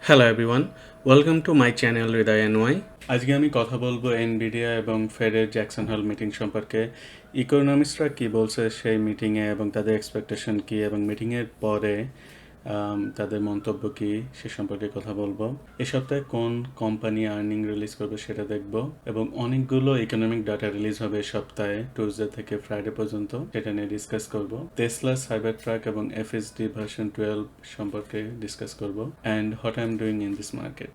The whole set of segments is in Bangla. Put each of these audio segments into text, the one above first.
Hello everyone, welcome to my channel Hriday NY. আজকে আমি কথা বলবো এনভিডিয়া এবং ফেডের জ্যাকসন হল মিটিং সম্পর্কে। ইকোনমিস্টরা কী বলছে সেই মিটিংয়ে এবং তাদের এক্সপেকটেশন কী এবং মিটিংয়ের পরে তাদের মন্তব্য কী সে সম্পর্কে কথা বলবো। এ সপ্তাহে কোন কোম্পানি আর্নিং রিলিজ করবে সেটা দেখব এবং অনেকগুলো ইকোনমিক ডাটা রিলিজ হবে এ সপ্তাহে টুইসডে থেকে ফ্রাইডে পর্যন্ত, সেটা নিয়ে ডিসকাস করব। টেসলা সাইবার ট্রাক এবং এফএসডি ভার্সন 12 সম্পর্কে ডিসকাস করব and what I am doing in this market.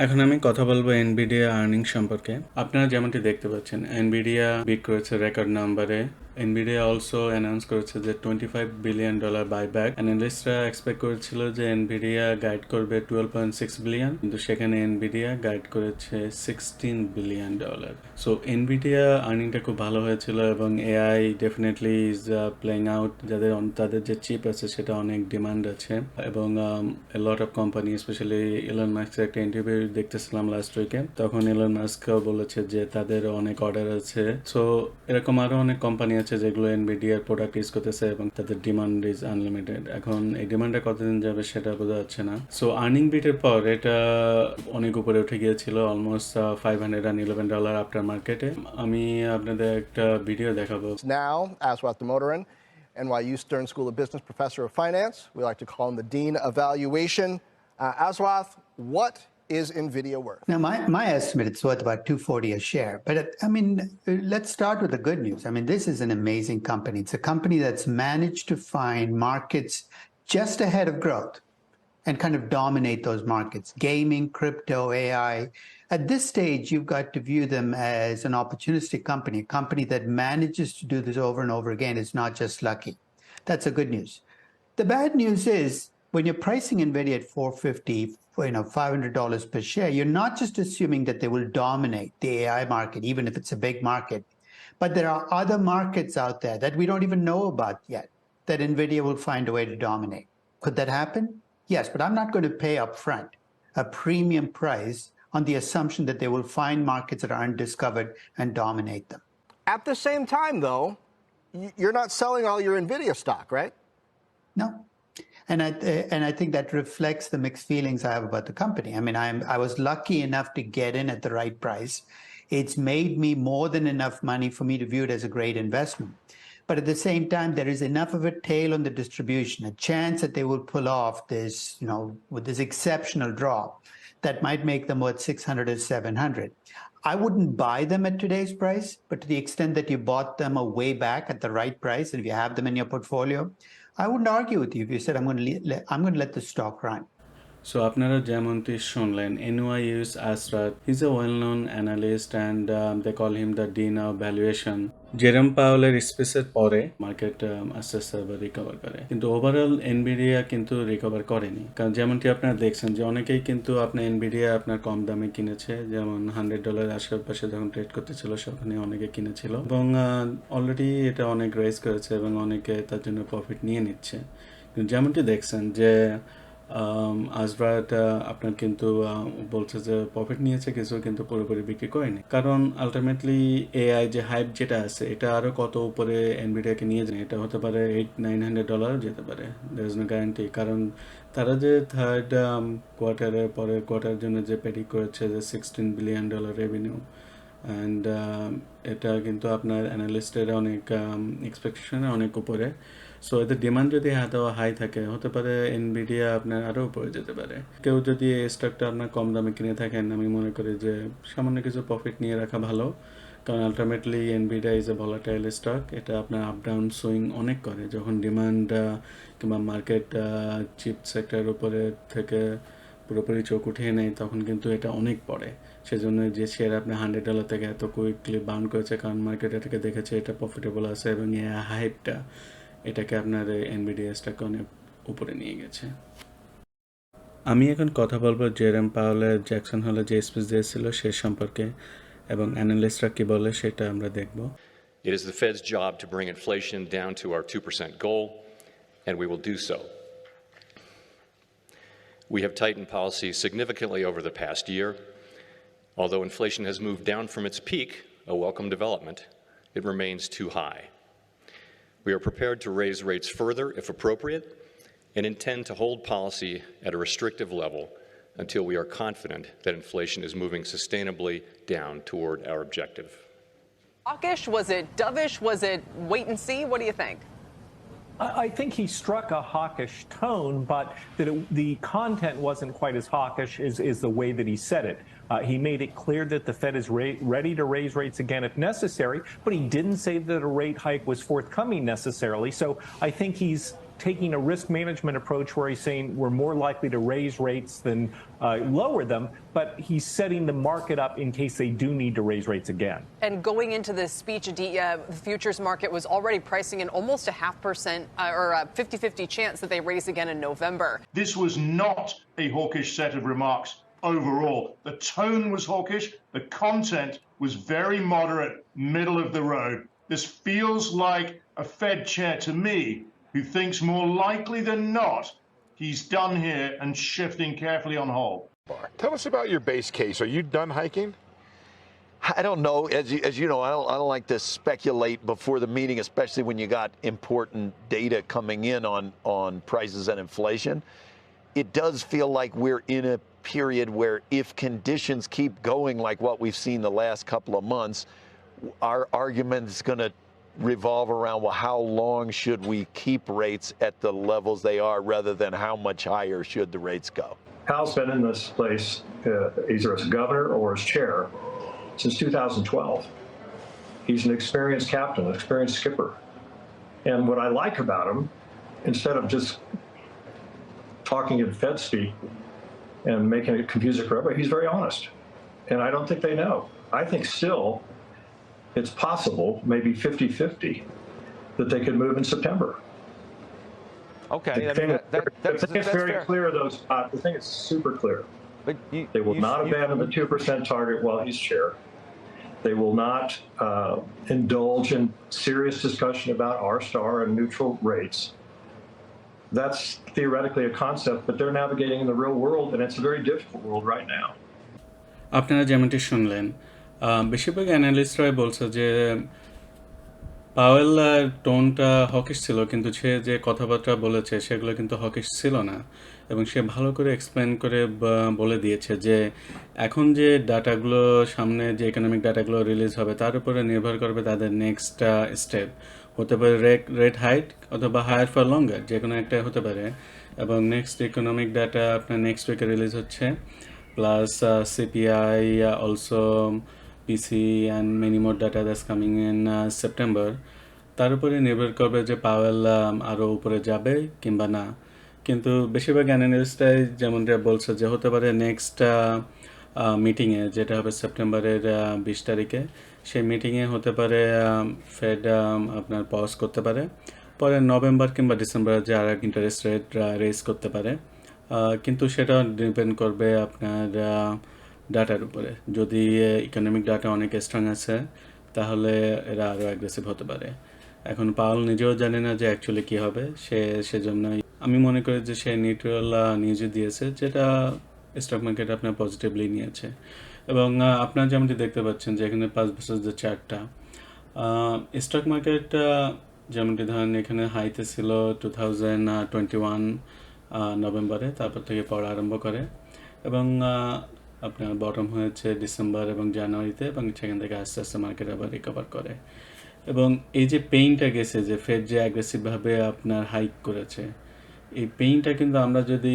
এখন আমি কথা বলবো এনভিডিয়া আর্নিং সম্পর্কে। আপনারা যেমনটি দেখতে পাচ্ছেন, এনভিডিয়া বিট করেছে রেকর্ড নাম্বারে। এনভিডিয়া অলসো অ্যানাউন্স করেছে যে $25 বিলিয়ন বাইব্যাক। অ্যানালিস্টরা এক্সপেক্ট করেছিল যে এনভিডিয়া গাইড করবে $12.6 বিলিয়ন, কিন্তু সেখানে এনভিডিয়া গাইড করেছে $16 বিলিয়ন। সো এনভিডিয়া আর্নিংটা খুব ভালো হয়েছিল এবং AI definitely is playing out. তাদের যে চিপ আছে সেটা অনেক ডিমান্ড আছে এবং lot of company, specially Elon মাস্কের একটা ইন্টারভিউ দেখতেছিলাম লাস্ট উইকে, তখন ইলন মাস্কও বলেছে যে তাদের অনেক অর্ডার আছে। সো এরকম আরো অনেক কোম্পানি আছে যেগুলো এনভিডিয়ার প্রোডাক্ট ইউজ করতেছে এবং তাদের ডিমান্ড ইজ আনলিমিটেড। এখন এই ডিমান্ডটা কতদিন যাবে সেটা বোঝা যাচ্ছে না। সো আর্নিং বিটের পর এটা অনেক উপরে উঠে গিয়েছিল, অলমোস্ট $511 আফটার মার্কেটে। আমি আপনাদের একটা ভিডিও দেখাবো। Now, Aswath Damodaran, NYU Stern School of Business Professor of Finance. We like to call him the Dean of Valuation. Aswath, what is NVIDIA worth? Now, my estimate, it's worth about $240 a share. But I mean, let's start with the good news. I mean, this is an amazing company. It's a company that's managed to find markets just ahead of growth and kind of dominate those markets: gaming, crypto, AI. At this stage, you've got to view them as an opportunistic company, a company that manages to do this over and over again. It's not just lucky. That's the good news. The bad news is when you're pricing NVIDIA at $450, $500 per share, you're not just assuming that they will dominate the AI market, even if it's a big market, but there are other markets out there that we don't even know about yet that NVIDIA will find a way to dominate. Could that happen? Yes, but I'm not going to pay upfront a premium price on the assumption that they will find markets that are undiscovered and dominate them. At the same time, though, you're not selling all your NVIDIA stock, right? No. And I think that reflects the mixed feelings I have about the company. I mean, I was lucky enough to get in at the right price. It's made me more than enough money for me to view it as a great investment. But at the same time, there is enough of a tail on the distribution, a chance that they will pull off this, with this exceptional drop that might make them worth 600 or 700. I wouldn't buy them at today's price, but to the extent that you bought them a way back at the right price, and if you have them in your portfolio, I wouldn't argue with you if you said, I'm going to let the stock run. So আপনারা যেমনটি শুনলেন, NYU's Asrat, he's a well-known analyst and they call him the Dean of Valuation. জেরম পাওয়েলের স্পিচের পরে মার্কেট আস্তে আস্তে আবার রিকভার করে, কিন্তু ওভারঅল এনভিডিয়া কিন্তু রিকভার করেনি। কারণ যেমনটি আপনারা দেখছেন যে অনেকেই কিন্তু আপনার এনভিডিয়া আপনার কম দামে কিনেছে, যেমন $100 আশেপাশে যখন ট্রেড করতেছিল সেখানে অনেকে কিনেছিল এবং অলরেডি এটা অনেক রেজ করেছে এবং অনেকে তার জন্য প্রফিট নিয়ে নিচ্ছে। যেমনটি দেখছেন যে আসব্রাট আপনার কিন্তু বলছে যে প্রফিট নিয়েছে কিছু, কিন্তু পুরোপুরি বিক্রি করেনি। কারণ আলটিমেটলি এআই যে হাইপ যেটা আছে এটা আরও কত উপরে এনভিডিয়াকে নিয়ে যায়, এটা হতে পারে $800-900 যেতে পারে, দের ইজ নো গ্যারান্টি। কারণ তারা যে থার্ড কোয়ার্টারের পরের কোয়ার্টারের জন্য যে প্রেডিক্ট করেছে যে $16 বিলিয়ন রেভিনিউ, অ্যান্ড এটা কিন্তু আপনার অ্যানালিস্টের অনেক এক্সপেকটেশনের অনেক উপরে। সো এদের ডিমান্ড যদি এত হাই থাকে, হতে পারে এনভিডিয়া আপনার আরও উপরে যেতে পারে। কেউ যদি এই স্টকটা আপনার কম দামে কিনে থাকেন, আমি মনে করি যে সামান্য কিছু প্রফিট নিয়ে রাখা ভালো, কারণ ultimately Nvidia is a volatile stock. এটা আপনার আপ ডাউন সুইং অনেক করে, যখন ডিমান্ড কিংবা মার্কেট চিপ সেক্টরের উপরে থেকে পুরোপুরি চোখ উঠিয়ে নেয় তখন কিন্তু এটা অনেক পড়ে। সেজন্য যে শেয়ার আপনি $100 থেকে এত কুইকলি বাউন্ড করেছে, কারণ মার্কেট এটাকে দেখেছে এটা প্রফিটেবল আছে এবং এই হাইপটা এটাকে আপনার এনভিডিয়া স্টক অনেক উপরে নিয়ে গেছে। আমি এখন কথা বলবো জেরম পাওয়েলের জ্যাকসন হলে যে স্পিচ দিয়েছিল সে সম্পর্কে এবং অ্যানালিস্টরা কি বলে সেটা আমরা দেখব। It is the Fed's job to bring inflation down to our 2% goal, and we will do so. We have tightened policy significantly over the past year. Although inflation has moved down from its peak, a welcome development, it remains too high. We are prepared to raise rates further if appropriate and intend to hold policy at a restrictive level until we are confident that inflation is moving sustainably down toward our objective. Hawkish? Was it dovish? Was it wait and see? What do you think? I think he struck a hawkish tone, but that the content wasn't quite as hawkish is the way that he said it. He made it clear that the Fed is ready to raise rates again if necessary, but he didn't say that a rate hike was forthcoming necessarily. So I think he's taking a risk management approach where he's saying we're more likely to raise rates than lower them, but he's setting the market up in case they do need to raise rates again. And going into this speech, the futures market was already pricing in almost a 0.5% or a 50-50 chance that they raise again in November. This was not a hawkish set of remarks overall. The tone was hawkish. The content was very moderate, middle of the road. This feels like a Fed chair to me, who thinks more likely than not he's done here and shifting carefully on hold. Tell us about your base case. Are you done hiking? I don't know. As you know, I don't like to speculate before the meeting, especially when you got important data coming in on prices and inflation. It does feel like we're in a period where if conditions keep going like what we've seen the last couple of months, our argument is going to revolve around, well, how long should we keep rates at the levels they are rather than how much higher should the rates go? Powell's been in this place either as governor or as chair since 2012. He's an experienced captain, an experienced skipper. And what I like about him, instead of just talking in Fed speak and making it confusing for everybody, he's very honest. And I don't think they know. I think still it's possible, maybe 50-50, that they could move in September. Okay, The thing is very clear, though, Scott. The thing is super clear. But they will not abandon the 2% target while he's chair. They will not indulge in serious discussion about R-star and neutral rates. That's theoretically a concept, but they're navigating in the real world, and it's a very difficult world right now. আপনারা যেমনটি শুনলেন, বেশিরভাগ অ্যানালিস্টরাই বলছে যে পাওয়েল টোনটা হকিশ ছিল, কিন্তু সে যে কথাবার্তা বলেছে সেগুলো কিন্তু হকিশ ছিল না, এবং সে ভালো করে এক্সপ্লেন করে বলে দিয়েছে যে এখন যে ডাটাগুলো সামনে যে ইকোনমিক ডাটাগুলো রিলিজ হবে তার উপরে নির্ভর করবে তাদের নেক্সট স্টেপ, হতে পারে রেট হাইক অথবা হায়ার ফর লঙ্গার, যে কোনো একটা হতে পারে। এবং নেক্সট ইকোনমিক ডাটা আপনার নেক্সট উইকে রিলিজ হচ্ছে, plus CPI, also PC and many more data that's coming in September. তার উপরে নির্ভর করবে যে পাওয়েল আরও উপরে যাবে কিংবা না। কিন্তু বেশিরভাগ অ্যানালিস্টরাই যেমনটা বলছে যে হতে পারে নেক্সট মিটিংয়ে, যেটা হবে সেপ্টেম্বরের 20 তারিখে, সেই মিটিংয়ে হতে পারে ফেড আপনার পজ করতে পারে, পরে নভেম্বর কিংবা ডিসেম্বরে যে আর ইন্টারেস্ট রেট রেজ করতে পারে। কিন্তু সেটা ডিপেন্ড করবে আপনার ডাটার উপরে। যদি ইকোনমিক ডাটা অনেক স্ট্রং আছে তাহলে এরা আরও অ্যাগ্রেসিভ হতে পারে। এখন পাওয়েল নিজেও জানে না যে অ্যাকচুয়ালি কী হবে, সেজন্যই আমি মনে করি যে সে নিউট্রাল নিউজই দিয়েছে, যেটা স্টক মার্কেট আপনার পজিটিভলি নিয়েছে। এবং আপনারা যেমনটি দেখতে পাচ্ছেন যে এখানে 5 বছর যে চার্টটা, স্টক মার্কেট যেমনটি ধরেন এখানে হাইতে ছিল 2021 নভেম্বরে, তারপর থেকে পড়া আরম্ভ করে, এবং আপনার বটম হয়েছে ডিসেম্বর এবং জানুয়ারিতে, এবং সেখান থেকে আস্তে আস্তে মার্কেট আবার রিকভার করে। এবং এই যে পেইনটা গেছে যে ফেড যে অ্যাগ্রেসিভভাবে আপনার হাইক করেছে, এই পেইনটা কিন্তু আমরা যদি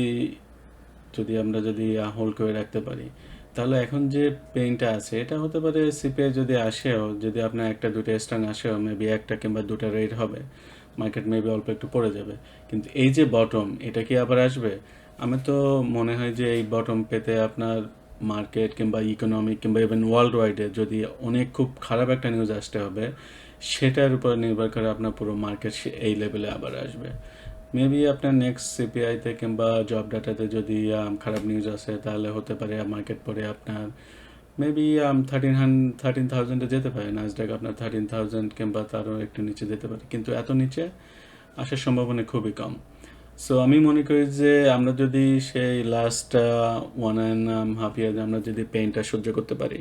হোল্ড করে রাখতে পারি, তাহলে এখন যে পেইনটা আছে এটা হতে পারে সিপিআই যদি আসেও, যদি আপনার একটা দুটো স্ট্রং আসেও, মেবি একটা কিংবা দুটো রেট হবে, মার্কেট মেবি অল্প একটু পড়ে যাবে। কিন্তু এই যে বটম, এটা কি আবার আসবে? আমার তো মনে হয় যে এই বটম পেতে আপনার মার্কেট কিংবা ইকোনমিক কিংবা ইভেন ওয়ার্ল্ড ওয়াইডে যদি অনেক খুব খারাপ একটা নিউজ আসতে হবে, সেটার উপর নির্ভর করে আপনার পুরো মার্কেট এই লেভেলে আবার আসবে। মেবি আপনার নেক্সট সিপিআইতে কিংবা জব ডাটাতে যদি খারাপ নিউজ আসে, তাহলে হতে পারে মার্কেট পরে আপনার মেবি 13,000-এ যেতে পারে, নাসডাক আপনার 13,000 কিংবা তারও একটু নিচে যেতে পারে, কিন্তু এত নিচে আসার সম্ভাবনা খুবই কম। সো আমি মনে করি যে আমরা যদি সেই লাস্ট 1.5 ইয়ার আমরা যদি পেইনটা সহ্য করতে পারি,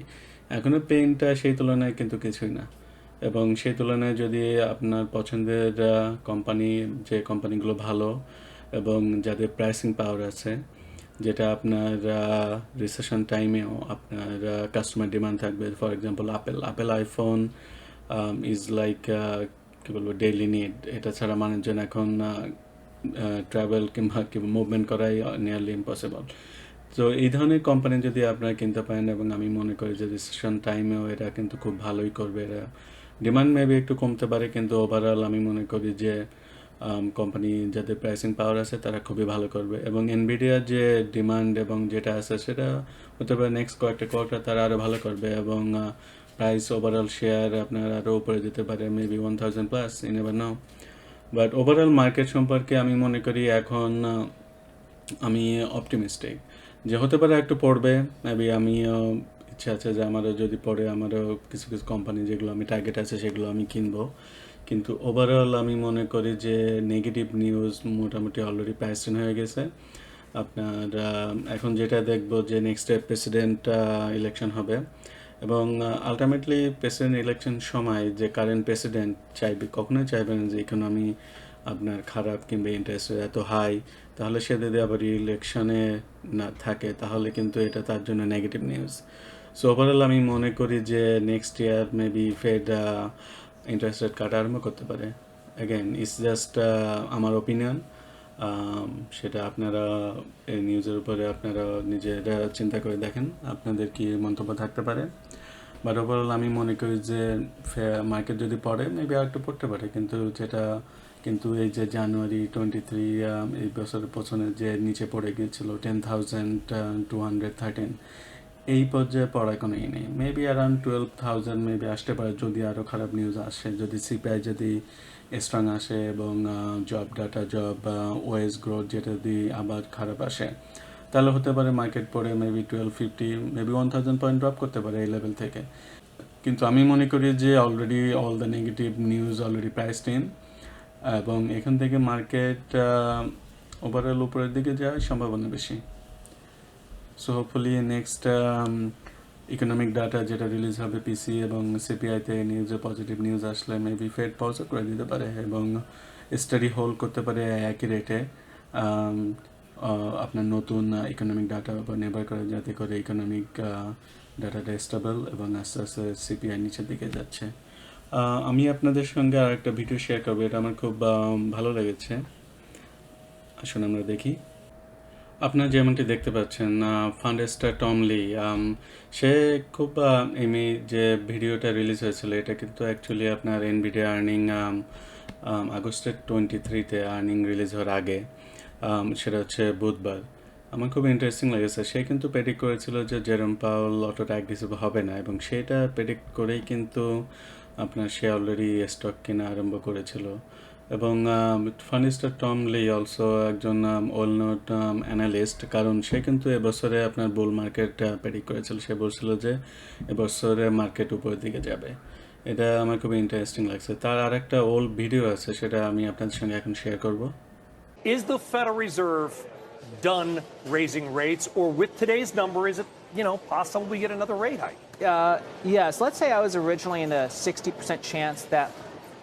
এখনও পেইনটা সেই তুলনায় কিন্তু কিছুই না। এবং সেই তুলনায় যদি আপনার পছন্দের কোম্পানি, যে কোম্পানিগুলো ভালো এবং যাদের প্রাইসিং পাওয়ার আছে, যেটা আপনার রিসেশন টাইমেও আপনার কাস্টমার ডিমান্ড থাকবে। For example apple iPhone is like কী বলবো ডেইলি নিড। এটা ছাড়া মানুষজন এখন ট্রাভেল কিংবা মুভমেন্ট করাই নিয়ারলি ইম্পসিবল। তো এই ধরনের কোম্পানি যদি আপনারা কিনতে পারেন, এবং আমি মনে করি যে রিসেশন টাইমেও এরা কিন্তু খুব ভালোই করবে। এরা ডিমান্ড মেবি একটু কমতে পারে, কিন্তু ওভারঅল আমি মনে করি যে কোম্পানি যাদের প্রাইসিং পাওয়ার আছে তারা খুবই ভালো করবে। এবং এনভিডিয়ার যে ডিমান্ড এবং যেটা আছে সেটা হতে পারে নেক্সট কয়েকটা কোয়ার্টার তারা আরও ভালো করবে, এবং প্রাইস ওভারঅল শেয়ার আপনার আরও উপরে যেতে পারে, maybe 1000+, you never know. But overall market সম্পর্কে আমি মনে করি এখন আমি অপটিমিস্টিক যে হতে পারে একটু পড়বে। মেবি আমিও ইচ্ছা আছে যে আমারও যদি পড়ে, আমারও কিছু কিছু কোম্পানি যেগুলো আমি টার্গেট আছে সেগুলো আমি কিনবো। কিন্তু ওভারঅল আমি মনে করি যে নেগেটিভ নিউজ মোটামুটি অলরেডি প্রাইসিং হয়ে গেছে। আপনার এখন যেটা দেখব যে নেক্সট প্রেসিডেন্ট ইলেকশন হবে, এবং আলটিমেটলি প্রেসিডেন্ট ইলেকশন সময় যে কারেন্ট প্রেসিডেন্ট কখনোই চাইবেন যে ইকোনমি আপনার খারাপ কিংবা ইন্টারেস্ট এত হাই, তাহলে সে যদি আবার ইলেকশনে না থাকে তাহলে কিন্তু এটা তার জন্য নেগেটিভ নিউজ। সো ওভারঅল আমি মনে করি যে next year maybe Fed interest rate কাটা আরম্ভ করতে পারে। অ্যাগেন ইটস জাস্ট আমার ওপিনিয়ন, সেটা আপনারা এই নিউজের উপরে আপনারা নিজেরা চিন্তা করে দেখেন আপনাদের কি মন্তব্য থাকতে পারে। বাট ওভারঅল আমি মনে করি যে মার্কেট যদি পড়ে মেবি আর একটু পড়তে পারে, কিন্তু এই যে জানুয়ারি 23 এই বছরের পেছনে যে নিচে পড়ে গিয়েছিল 10,213, এই পর্যায়ে পড়ার কোনো নেই। মেবি অ্যারাউন্ড 12,000 মেবি আসতে পারে যদি আরও খারাপ নিউজ আসে, যদি সিপিআই যদি স্ট্রং আসে, এবং job data, job wage growth যেটা যদি আবার খারাপ আসে, তাহলে হতে পারে মার্কেট পড়ে মেবি 1250, মেবি 1000 পয়েন্ট ড্রপ করতে পারে এই লেভেল থেকে। কিন্তু আমি মনে করি যে already all the negative news already priced in, এবং এখান থেকে মার্কেট ওভারঅল উপরের দিকে যাওয়ার সম্ভাবনা বেশি। So hopefully next economic data যেটা রিলিজ হবে পিসি এবং সিপিআইতে নিউজে পজিটিভ নিউজ আসলে মেবি ফেড পজও করে দিতে পারে, এবং স্টাডি হোল্ড করতে পারে একই রেটে আপনার নতুন ইকোনমিক ডাটার উপর নির্ভর করে, যাতে করে ইকোনমিক ডাটাটা স্টেবল এবং আস্তে আস্তে সিপিআই নিচের দিকে যাচ্ছে। আমি আপনাদের সঙ্গে আর একটা ভিডিও শেয়ার করবো, এটা আমার খুব ভালো লেগেছে। আসুন আমরা দেখি। আপনারা যেমনটি দেখতে পাচ্ছেন ফান্ডেস্টার টম লি, সে খুব যে ভিডিওটা রিলিজ হয়েছিল এটা কিন্তু অ্যাকচুয়ালি আপনার এনভিডিয়া আর্নিং আগস্টের 23-তে আর্নিং রিলিজ হওয়ার আগে, সেটা হচ্ছে বুধবার। আমার খুব ইন্টারেস্টিং লেগেছে। সে কিন্তু প্রেডিক্ট করেছিল যে জেরম পাওয়েল অতটা অ্যাগ্রেসিভ হবে না, এবং সেটা প্রেডিক্ট করেই কিন্তু আপনার সে অলরেডি স্টক কেনা আরম্ভ করেছিল। এবং ফান্ডেস্টার টম লি অলসো একজন ওয়েল নোট অ্যানালিস্ট, কারণ সে কিন্তু এবছরে আপনার বুল মার্কেট প্রেডিক্ট করেছিল। সে বলছিল যে এবছরে মার্কেট উপরের দিকে যাবে। এটা আমার খুব ইন্টারেস্টিং লাগছে। তার আর একটা ওল্ড ভিডিও আছে, সেটা আমি আপনাদের সঙ্গে এখন শেয়ার করব। Is the Federal Reserve done raising rates, or with today's number, is it, possible we get another rate hike? Yes, let's say I was originally in a 60% chance that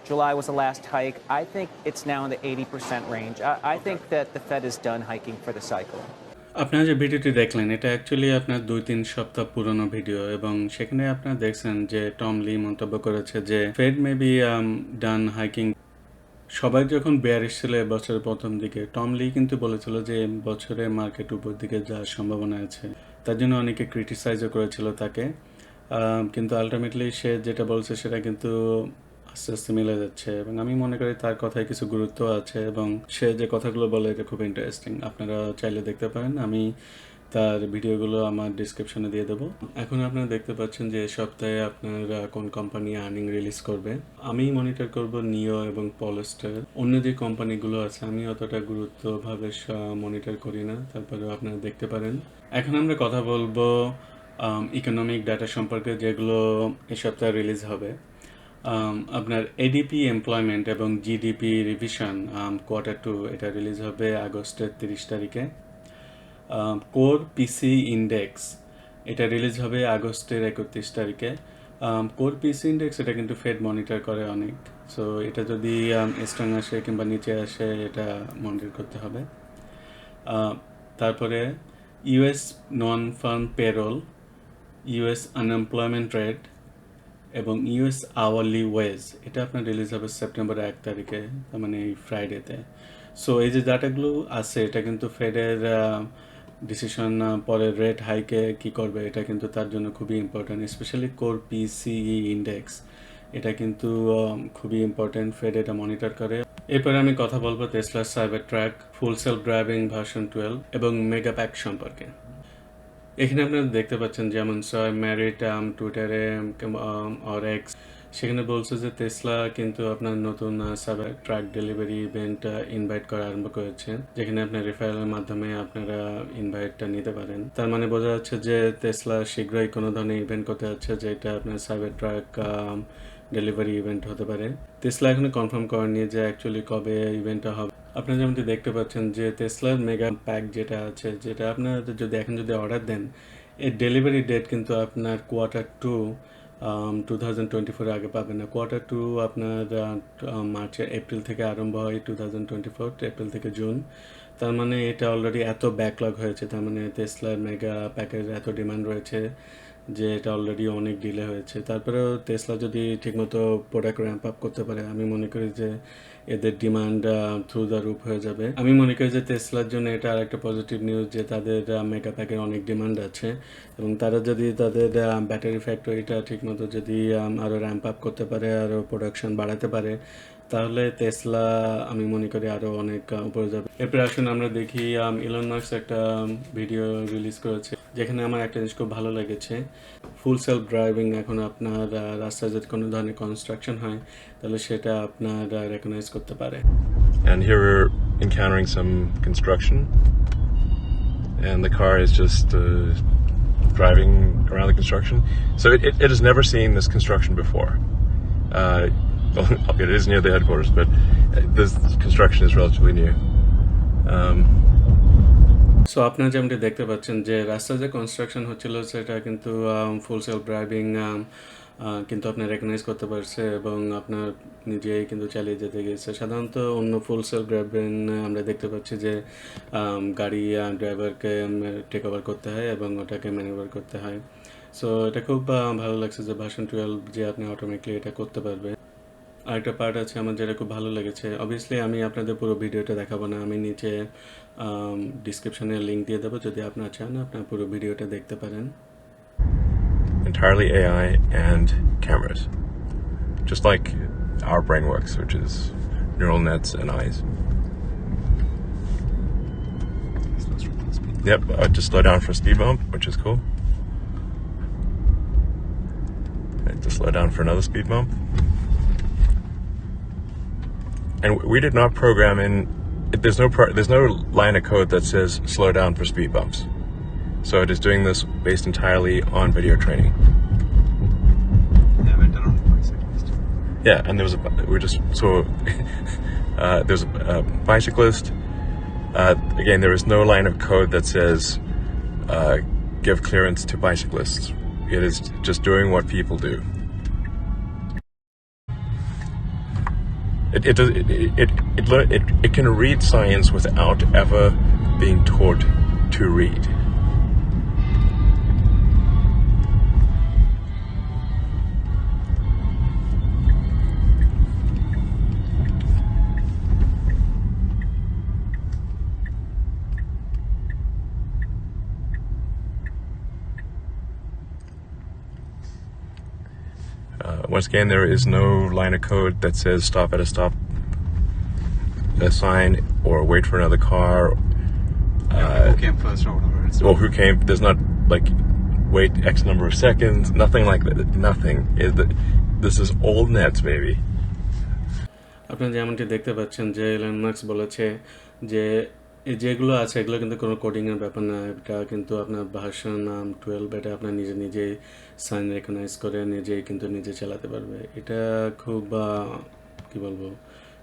July was the last hike. I think it's now in the 80% range. I think that the Fed is done hiking for the cycle. আপনারা যে ভিডিওটি দেখলেন এটা অ্যাকচুয়ালি আপনার 2-3 সপ্তাহ পুরনো ভিডিও, এবং সেখানে আপনারা দেখছেন যে টম লি মন্তব্য করেছে যে ফেড মেবি ডান হাইকিং। সবাই যখন বেয়ারিশ ছিল বছরের প্রথম দিকে, টম লি কিন্তু বলেছিল যে বছরে মার্কেট উপর দিকে যাওয়ার সম্ভাবনা আছে। তার জন্য অনেকে ক্রিটিসাইজও করেছিল তাকে, কিন্তু আলটিমেটলি সে যেটা বলছে সেটা কিন্তু আস্তে আস্তে মিলে যাচ্ছে, এবং আমি মনে করি তার কথায় কিছু গুরুত্ব আছে, এবং সে যে কথাগুলো বলে এটা খুব ইন্টারেস্টিং। আপনারা চাইলে দেখতে পারেন, আমি তার ভিডিওগুলো আমার ডিসক্রিপশনে দিয়ে দেবো। এখন আপনারা দেখতে পাচ্ছেন যে এই সপ্তাহে আপনার কোন কোম্পানি আর্নিং রিলিজ করবে। আমি মনিটর করব নিও এবং পলস্টার। অন্য যে কোম্পানিগুলো আছে আমি অতটা গুরুত্বভাবে মনিটর করি না, তারপরেও আপনারা দেখতে পারেন। এখন আমরা কথা বলবো ইকোনমিক ডাটা সম্পর্কে, যেগুলো এই সপ্তাহে রিলিজ হবে। আপনার এডিপি এমপ্লয়মেন্ট এবং জিডিপি রিভিশন Q2 এটা রিলিজ হবে আগস্টের 30 তারিখে। কোর পিসি ইন্ডেক্স এটা রিলিজ হবে আগস্টের 31 তারিখে। কোর পিসি ইন্ডেক্স এটা কিন্তু ফেড মনিটর করে অনেক, সো এটা যদি স্ট্রং আসে কিংবা নিচে আসে এটা মনিটর করতে হবে। তারপরে US non farm payroll, US unemployment rate এবং ইউএস আওয়ারলি ওয়েজ, এটা আপনার রিলিজ হবে সেপ্টেম্বর 1 তারিখে, তার মানে এই ফ্রাইডেতে। সো এই যে ডাটাগুলো আছে এটা কিন্তু ফেডের ডিসিশন পরে রেট হাইকে কি করবে এটা কিন্তু তার জন্য খুবই ইম্পর্ট্যান্ট, স্পেশালি কোর পিসিই ইন্ডেক্স, এটা কিন্তু খুবই ইম্পর্ট্যান্ট, ফেড এটা মনিটর করে। এরপরে আমি কথা বলবো টেসলার সাইবার ট্রাক, ফুল সেলফ ড্রাইভিং ভার্সন 12 এবং মেগা প্যাক সম্পর্কে। এখানে আপনারা দেখতে পাচ্ছেন যেমন ম্যারিটাম টুইটারে অর এক্স, সেখানে বলছে যে টেসলা কিন্তু আপনার নতুন cyber truck delivery event invite করা আরম্ভ করেছে, যেখানে আপনার রেফারেলের মাধ্যমে আপনারা ইনভাইটটা নিতে পারেন। তার মানে বোঝা যাচ্ছে যে টেসলা শীঘ্রই কোনো ধরনের ইভেন্ট করতে যাচ্ছে যেটা আপনার সাইবার ট্রাক ডেলিভারি ইভেন্ট হতে পারে। টেসলা এখনো কনফার্ম করেনি যে অ্যাকচুয়ালি কবে ইভেন্টটা হবে। আপনারা যেমনটি দেখতে পাচ্ছেন যে টেসলার মেগা প্যাক যেটা আছে, যেটা আপনারা যদি অর্ডার দেন, এর ডেলিভারি ডেট কিন্তু আপনার Q2 2024 আগে পাবেন না। Q2 আপনার এপ্রিল থেকে আরম্ভ হয়, 2024 এপ্রিল থেকে জুন। তার মানে এটা অলরেডি এত ব্যাকলগ হয়েছে, তার মানে টেসলার মেগা প্যাকের এত ডিমান্ড রয়েছে যে এটা অলরেডি অনেক ডিলে হয়েছে। তারপরেও টেসলা যদি ঠিকমতো প্রোডাক্ট র্যাম্প আপ করতে পারে, আমি মনে করি যে এদের ডিমান্ড থ্রু দ্য রুপ হয়ে যাবে। আমি মনে করি যে টেসলার জন্য এটা আর একটা পজিটিভ নিউজ যে তাদের মেগা প্যাকের অনেক ডিমান্ড আছে, এবং তারা যদি তাদের ব্যাটারি ফ্যাক্টরিটা ঠিকমতো যদি আরও র্যাম্প আপ করতে পারে, আরও প্রোডাকশন বাড়াতে পারে, তাহলে টেসলা আমি মনে করি আরও অনেক উপরে যাবে। এরপরে আসুন আমরা দেখি ইলন মাস্ক একটা ভিডিও রিলিজ করেছে, যেখানে আমার একটা জিনিস খুব ভালো লেগেছে। ফুল সেলফ ড্রাইভিং এখন আপনার রাস্তায় যদি কোনো ধরনের কনস্ট্রাকশন হয় তাহলে সেটা আপনার রেকগনাইজ করতে পারে। And here we're encountering some construction, and the car is just driving around the construction. So it has never seen this construction before. It is near the headquarters, but this construction is relatively new. So আপনারা যেমনটি দেখতে পাচ্ছেন যে রাস্তায় যে কনস্ট্রাকশন হচ্ছিল সেটা কিন্তু ফুল সেলফ ড্রাইভিং কিন্তু আপনার রেকগনাইজ করতে পারছে এবং আপনার নিজেই কিন্তু চালিয়ে যেতে গেছে। সাধারণত অন্য ফুল সেলফ ড্রাইভিং আমরা দেখতে পাচ্ছি যে গাড়ি ড্রাইভারকে টেক ওভার করতে হয় এবং ওটাকে ম্যানেভার করতে হয়। সো এটা খুব ভালো লাগছে যে ভার্সন 12 যে আপনি অটোমেটিকলি এটা করতে পারবে। আরেকটা পার্ট আছে আমার যেটা খুব ভালো লেগেছে, অবভিয়াসলি আমি আপনাদের পুরো ভিডিওটা দেখাবো না, আমি নিচে ডিসক্রিপশনে লিঙ্ক দিয়ে দেবো, যদি আপনারা চান আপনারা পুরো ভিডিওটা দেখতে পারেন। Entirely AI and cameras, just like our brain works, which is neural nets and eyes. Yep, just slow down for a speed bump, which is cool. And just slow down for another speed bump. And we did not program in. There's no line of code that says slow down for speed bumps. So it is doing this based entirely on video training. Yeah, and there was a bicyclist. Again, there is no line of code that says give clearance to bicyclists. It is just doing what people do. It can read science without ever being taught to read. Once again, there is no line of code that says stop at a stop sign or wait for another car. Who came first or whatever. Or who came. There's not like wait X number of seconds. Nothing like that. Nothing. This is all nets, baby. আপনারা যেমনটি দেখতে পাচ্ছেন যে ইলন মাস্ক বলেছে যে যেগুলো আছে এগুলো কিন্তু কোনো কোডিংয়ের ব্যাপার না, এটা কিন্তু আপনার ভার্সন 12, এটা আপনার নিজেই সাইন রেকগনাইজ করে নিজেই কিন্তু নিজে চালাতে পারবে। এটা খুব কি বলবো,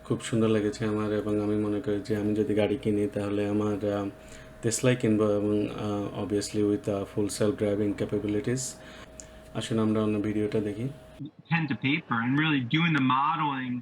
খুব সুন্দর লেগেছে আমার, এবং আমি মনে করি যে আমি যদি গাড়ি কিনি তাহলে আমার টেসলাই কিনবো, এবং obviously with full self driving capabilities. আসুন আমরা অন্য ভিডিওটা দেখি। Pen to paper and really doing the modeling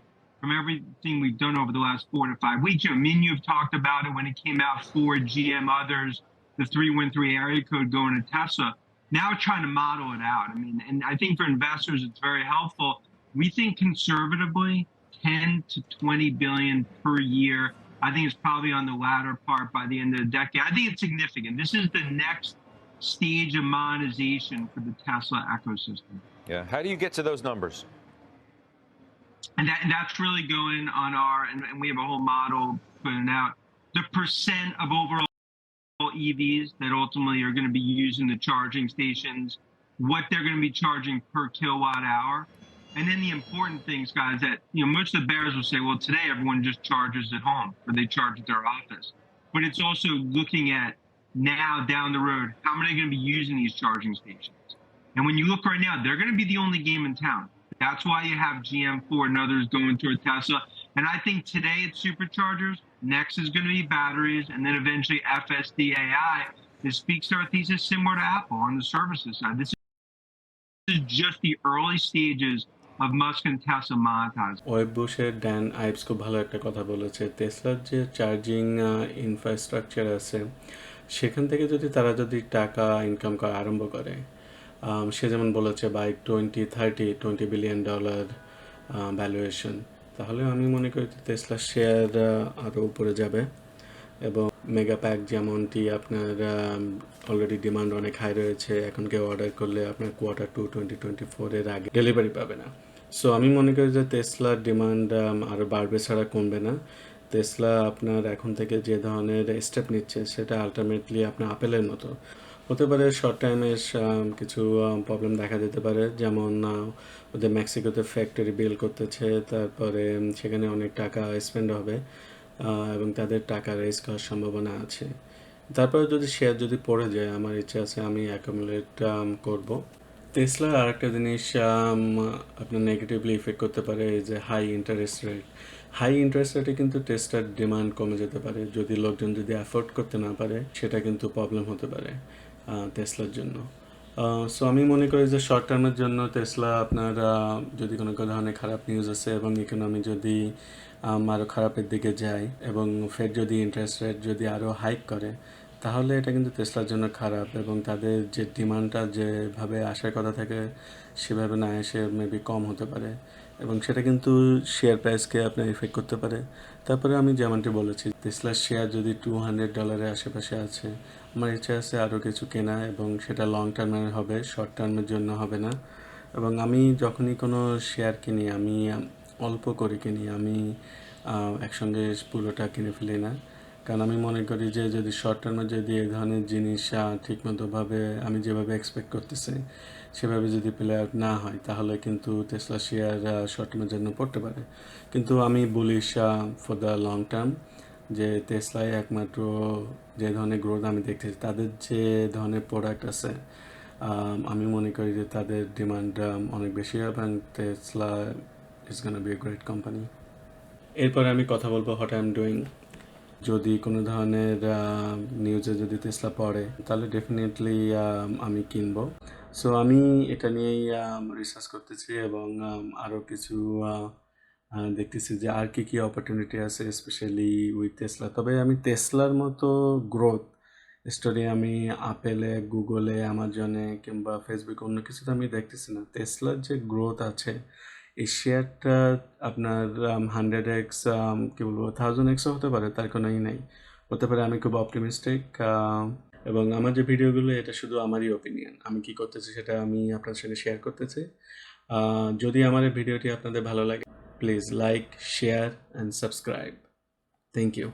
from everything we've done over the last 4 to 5 weeks. Me and you have talked about it when it came out, Ford, GM, others, the 313 area code going to Tesla. Now trying to model it out. I mean, and I think for investors, it's very helpful. We think conservatively 10 to 20 billion per year. I think it's probably on the latter part by the end of the decade. I think it's significant. This is the next stage of monetization for the Tesla ecosystem. Yeah. How do you get to those numbers? And that's really going on our, and we have a whole model putting out, the percent of overall EVs that ultimately are going to be using the charging stations, what they're going to be charging per kilowatt hour. And then the important things, guys, that, you know, most of the bears will say, well, today everyone just charges at home or they charge at their office. But it's also looking at now down the road, how many are going to be using these charging stations? And when you look right now, they're going to be the only game in town. That's why you have GM, Ford, and others going toward Tesla. And I think today it's superchargers. Next is going to be batteries, and then eventually FSD AI. This speaks to our thesis similar to Apple on the services side. This is just the early stages of Musk and Tesla monetizing. ওয়েব বুশের ড্যান আইভস খুব ভালো একটা কথা বলেছে, টেসলার যে চার্জিং ইনফ্রাস্ট্রাকচার আছে সেখান থেকে যদি তারা যদি টাকা ইনকাম করা আরম্ভ করে, সে যেমন বলেছে বাই 2030 $20 billion ভ্যালুয়েশন, তাহলে আমি মনে করি টেসলার শেয়ার আরও উপরে যাবে। এবং মেগা প্যাক যেমনটি আপনার অলরেডি ডিমান্ড অনেক হাই রয়েছে, এখন কেউ অর্ডার করলে আপনার Q2 2024 এর আগে ডেলিভারি পাবে না। সো আমি মনে করি যে টেসলার ডিমান্ড আরও বাড়বে ছাড়া কমবে না। টেসলা আপনার এখন থেকে যে ধরনের স্টেপ নিচ্ছে সেটা আলটিমেটলি আপনার আপেলের মতো হতে পারে। শর্ট টাইমে কিছু প্রবলেম দেখা যেতে পারে, যেমন ওদের মেক্সিকোতে ফ্যাক্টরি বিল্ড করতেছে, তারপরে সেখানে অনেক টাকা স্পেন্ড হবে এবং তাদের টাকা রেজ করার সম্ভাবনা আছে। তারপরে যদি শেয়ার যদি পড়ে যায়, আমার ইচ্ছা আছে আমি অ্যাকুমুলেট করব। টেসলার আরেকটা জিনিস আপনার নেগেটিভলি ইফেক্ট করতে পারে, এই যে high interest rate. High interest রেটে কিন্তু টেসলার ডিমান্ড কমে যেতে পারে, যদি লোকজন যদি অ্যাফোর্ড করতে না পারে সেটা কিন্তু প্রবলেম হতে পারে টেসলার জন্য। সো আমি মনে করি যে শর্ট টার্মের জন্য টেসলা আপনার যদি কোনো ধরনের খারাপ নিউজ আছে এবং ইকোনমি যদি আরও খারাপের দিকে যায় এবং ফেড যদি ইন্টারেস্ট রেট যদি আরও হাইক করে, তাহলে এটা কিন্তু টেসলার জন্য খারাপ এবং তাদের যে ডিমান্ডটা যেভাবে আসার কথা থাকে সেভাবে না এসে মেবি কম হতে পারে এবং সেটা কিন্তু শেয়ার প্রাইসকে আপনার ইফেক্ট করতে পারে। তারপরে আমি যেমনটি বলেছি, টেসলার শেয়ার যদি $200 আশেপাশে আছে, আমার ইচ্ছা আছে আরও কিছু কেনা এবং সেটা লং টার্মের হবে, শর্ট টার্মের জন্য হবে না। এবং আমি যখনই কোনো শেয়ার কিনি আমি অল্প করে কিনি, আমি একসঙ্গে পুরোটা কিনে ফেলি না, কারণ আমি মনে করি যে যদি শর্ট টার্মে যদি এই ধরনের জিনিস ঠিকমতোভাবে আমি যেভাবে এক্সপেক্ট করতেছি সেভাবে যদি প্লে আউট না হয়, তাহলে কিন্তু টেসলা শেয়ার শর্ট টার্মের জন্য পড়তে পারে। কিন্তু আমি bullish for the long term, যে টেসলায় একমাত্র যে ধরনের গ্রোথ আমি দেখতেছি, তাদের যে ধরনের প্রোডাক্ট আছে আমি মনে করি যে তাদের ডিমান্ড অনেক বেশি হবে এবং Tesla is gonna B a great company. এরপরে আমি কথা বলবো হোয়াট আই এম ডুইং। যদি কোনো ধরনের নিউজে যদি টেসলা পড়ে তাহলে ডেফিনেটলি আমি কিনবো। সো আমি এটা নিয়েই রিসার্চ করতেছি এবং আরও কিছু দেখতেছি যে আর কি অপরচুনিটি আছে স্পেশালি উইথ টেসলা। তবে আমি টেসলার মতো গ্রোথ স্টোরি আমি আপেলে, গুগলে, অ্যামাজনে কিংবা ফেসবুকে অন্য কিছুতে আমি দেখতেছি না। টেসলার যে গ্রোথ আছে এই শেয়ারটা আপনার 100x কী বলবো 1000xও হতে পারে, তার কোনোই নেই, হতে পারে। আমি খুব অপটিমিস্টিক এবং আমার যে ভিডিওগুলো এটা শুধু আমারই ওপিনিয়ন, আমি কি করতেছি সেটা আমি আপনার সঙ্গে শেয়ার করতেছি। যদি আমার এই ভিডিওটি আপনাদের ভালো লাগে please like, share and subscribe. Thank you.